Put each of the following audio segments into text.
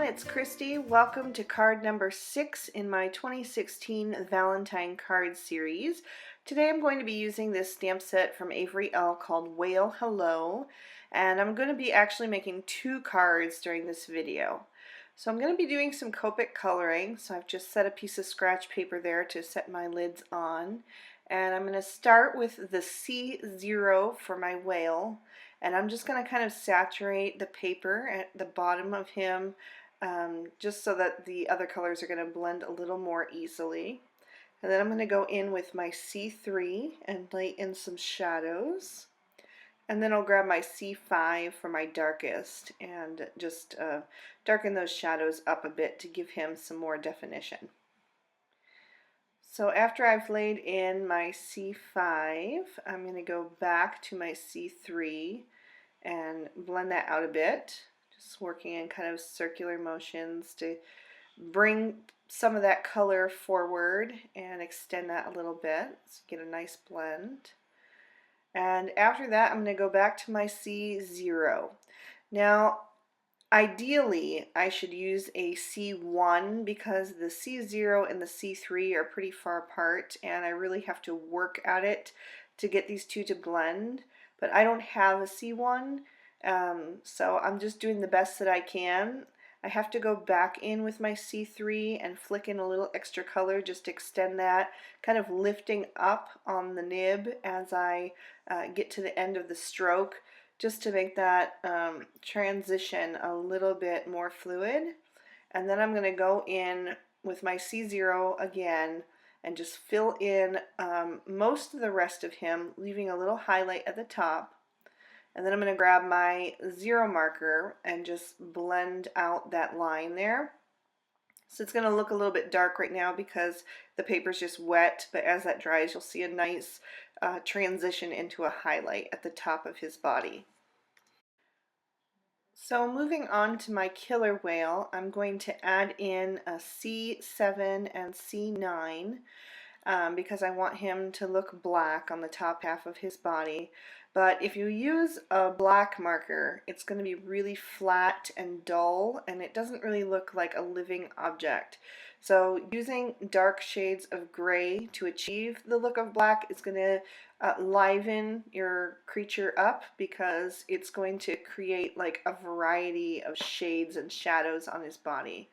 it's Christy. Welcome to card number 6 in my 2016 Valentine card series. Today I'm going to be using this stamp set from Avery L called Whale Hello, and I'm going to be actually making 2 cards during this video. So I'm going to be doing some Copic coloring, so I've just set a piece of scratch paper there to set my lids on. And I'm going to start with the C0 for my whale. And I'm just going to kind of saturate the paper at the bottom of him just so that the other colors are going to blend a little more easily. And then I'm going to go in with my C3 and lay in some shadows. And then I'll grab my C5 for my darkest and just darken those shadows up a bit to give him some more definition. So after I've laid in my C5, I'm going to go back to my C3 and blend that out a bit, just working in kind of circular motions to bring some of that color forward and extend that a little bit so get a nice blend. And after that, I'm going to go back to my C0. Now, ideally, I should use a C1 because the C0 and the C3 are pretty far apart and I really have to work at it to get these two to blend. But I don't have a C1, so I'm just doing the best that I can. I have to go back in with my C3 and flick in a little extra color just to extend that, kind of lifting up on the nib as I get to the end of the stroke, just to make that transition a little bit more fluid. And then I'm going to go in with my C0 again and just fill in most of the rest of him, leaving a little highlight at the top. And then I'm going to grab my 0 marker and just blend out that line there. So it's going to look a little bit dark right now because the paper's just wet, but as that dries you'll see a nice transition into a highlight at the top of his body. So moving on to my killer whale, I'm going to add in a C7 and C9 because I want him to look black on the top half of his body. But if you use a black marker, it's going to be really flat and dull, and it doesn't really look like a living object. So using dark shades of gray to achieve the look of black is going to liven your creature up because it's going to create like a variety of shades and shadows on his body.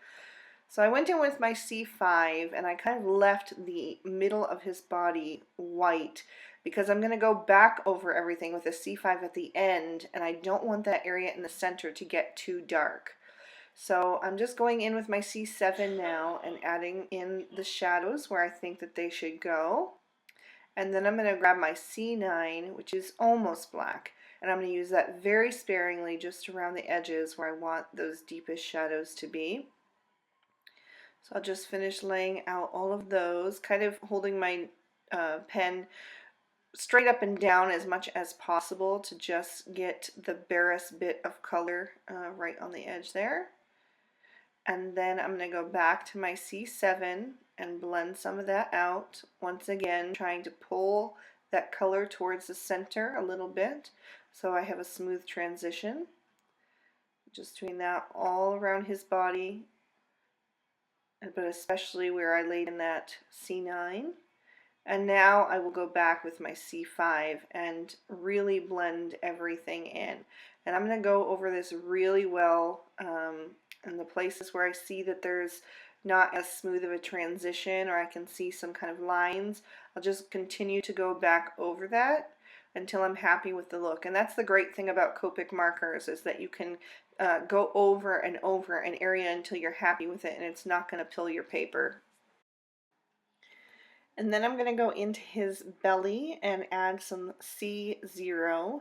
So I went in with my C5 and I kind of left the middle of his body white because I'm going to go back over everything with a C5 at the end, and I don't want that area in the center to get too dark. So I'm just going in with my C7 now and adding in the shadows where I think that they should go. And then I'm going to grab my C9, which is almost black, and I'm going to use that very sparingly just around the edges where I want those deepest shadows to be. So I'll just finish laying out all of those, kind of holding my pen straight up and down as much as possible to just get the barest bit of color right on the edge there. And then I'm going to go back to my C7 and blend some of that out. Once again, trying to pull that color towards the center a little bit so I have a smooth transition. Just doing that all around his body, but especially where I laid in that C9. And now I will go back with my C5 and really blend everything in. And I'm going to go over this really well in the places where I see that there's not as smooth of a transition or I can see some kind of lines. I'll just continue to go back over that until I'm happy with the look. And that's the great thing about Copic markers, is that you can go over and over an area until you're happy with it and it's not going to pill your paper. And then I'm going to go into his belly and add some C0,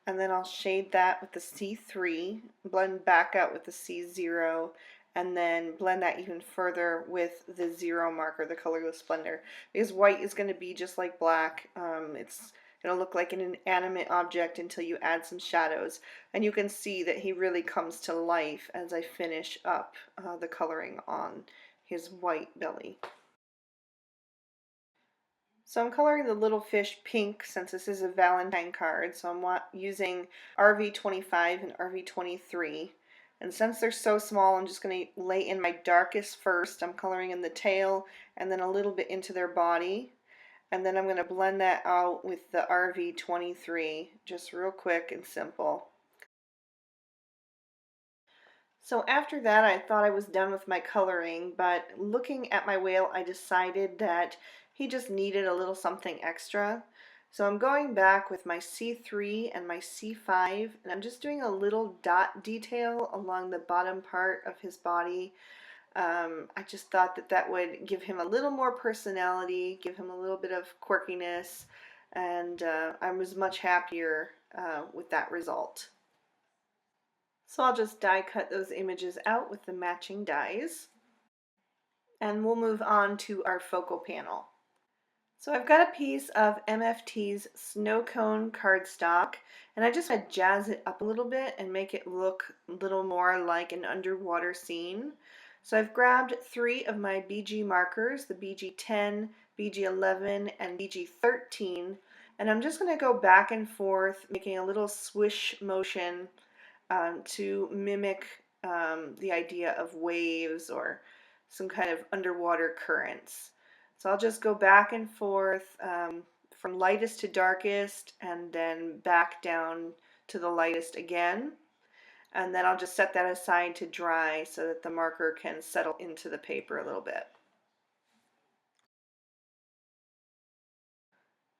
and then I'll shade that with the C3, blend back out with the C0, and then blend that even further with the 0 marker, the colorless blender, because white is going to be just like black. It's going to look like an inanimate object until you add some shadows, and you can see that he really comes to life as I finish up the coloring on his white belly. So I'm coloring the little fish pink since this is a Valentine card, so I'm using RV25 and RV23. And since they're so small, I'm just going to lay in my darkest first. I'm coloring in the tail and then a little bit into their body. And then I'm going to blend that out with the RV23, just real quick and simple. So after that, I thought I was done with my coloring, but looking at my whale, I decided that he just needed a little something extra. So I'm going back with my C3 and my C5, and I'm just doing a little dot detail along the bottom part of his body. I just thought that that would give him a little more personality, give him a little bit of quirkiness, and I was much happier with that result. So I'll just die cut those images out with the matching dies, and we'll move on to our focal panel. So I've got a piece of MFT's snow cone cardstock, and I just want to jazz it up a little bit and make it look a little more like an underwater scene. So I've grabbed 3 of my BG markers, the BG10, BG11, and BG13, and I'm just going to go back and forth making a little swish motion to mimic the idea of waves or some kind of underwater currents. So I'll just go back and forth from lightest to darkest and then back down to the lightest again. And then I'll just set that aside to dry so that the marker can settle into the paper a little bit.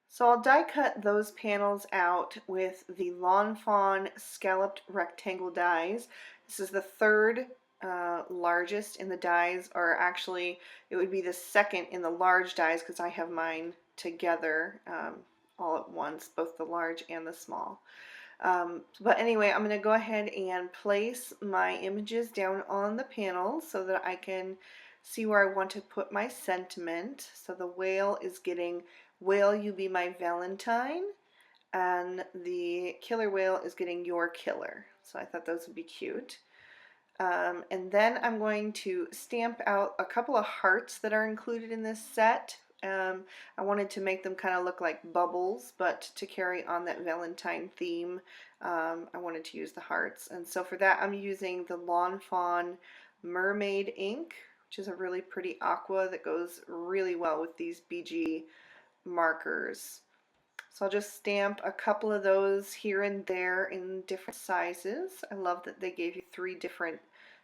So I'll die cut those panels out with the Lawn Fawn scalloped rectangle dies. This is the third largest in the dies, or actually it would be the second in the large dies because I have mine together all at once, both the large and the small. But anyway, I'm going to go ahead and place my images down on the panels so that I can see where I want to put my sentiment. So the whale is getting "Whale, you be my Valentine," and the killer whale is getting "Your killer." So I thought those would be cute. And then I'm going to stamp out a couple of hearts that are included in this set. I wanted to make them kind of look like bubbles, but to carry on that Valentine theme, I wanted to use the hearts. And so for that, I'm using the Lawn Fawn Mermaid ink, which is a really pretty aqua that goes really well with these BG markers. So I'll just stamp a couple of those here and there in different sizes. I love that they gave you 3 different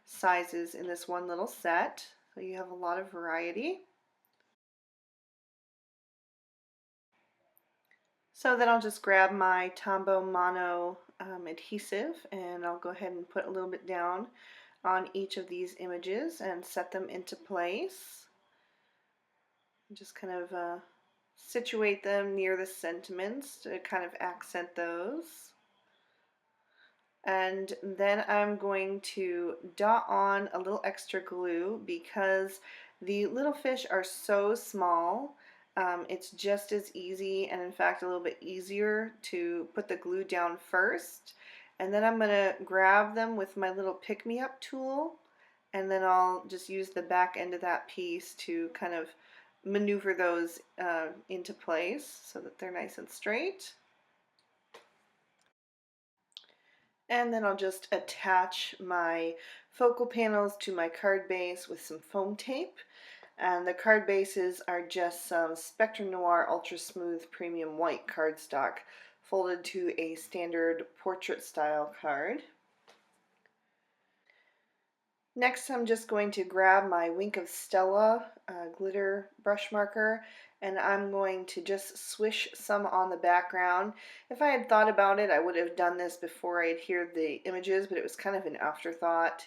sizes in this one little set, so you have a lot of variety. So then I'll just grab my Tombow Mono adhesive, and I'll go ahead and put a little bit down on each of these images and set them into place. Just kind of situate them near the sentiments to kind of accent those. And then I'm going to dot on a little extra glue because the little fish are so small. It's just as easy, and in fact a little bit easier, to put the glue down first. And then I'm going to grab them with my little pick-me-up tool, and then I'll just use the back end of that piece to kind of maneuver those into place so that they're nice and straight. And then I'll just attach my focal panels to my card base with some foam tape. And the card bases are just some Spectrum Noir Ultra Smooth Premium White cardstock folded to a standard portrait style card. Next, I'm just going to grab my Wink of Stella glitter brush marker, and I'm going to just swish some on the background. If I had thought about it, I would have done this before I adhered the images, but it was kind of an afterthought.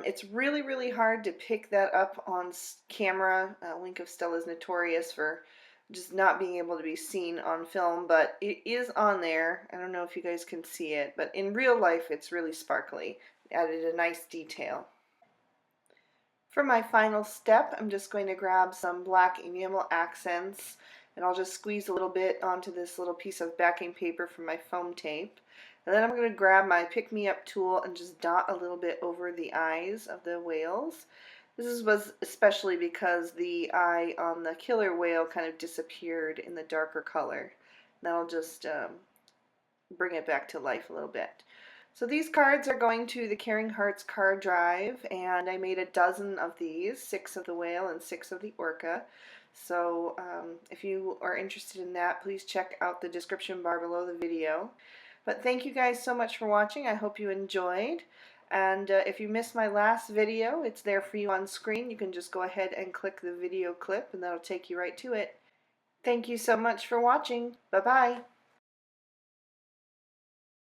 It's really, really hard to pick that up on camera. Wink of Stella is notorious for just not being able to be seen on film, but it is on there. I don't know if you guys can see it, but in real life it's really sparkly. It added a nice detail. For my final step, I'm just going to grab some black enamel accents, and I'll just squeeze a little bit onto this little piece of backing paper from my foam tape. And then I'm going to grab my pick-me-up tool and just dot a little bit over the eyes of the whales. This was especially because the eye on the killer whale kind of disappeared in the darker color. That'll just bring it back to life a little bit. So these cards are going to the Caring Hearts card drive, and I made a dozen of these, 6 of the whale and 6 of the orca. So if you are interested in that, please check out the description bar below the video. But thank you guys so much for watching. I hope you enjoyed. And if you missed my last video, it's there for you on screen. You can just go ahead and click the video clip and that'll take you right to it. Thank you so much for watching. Bye-bye.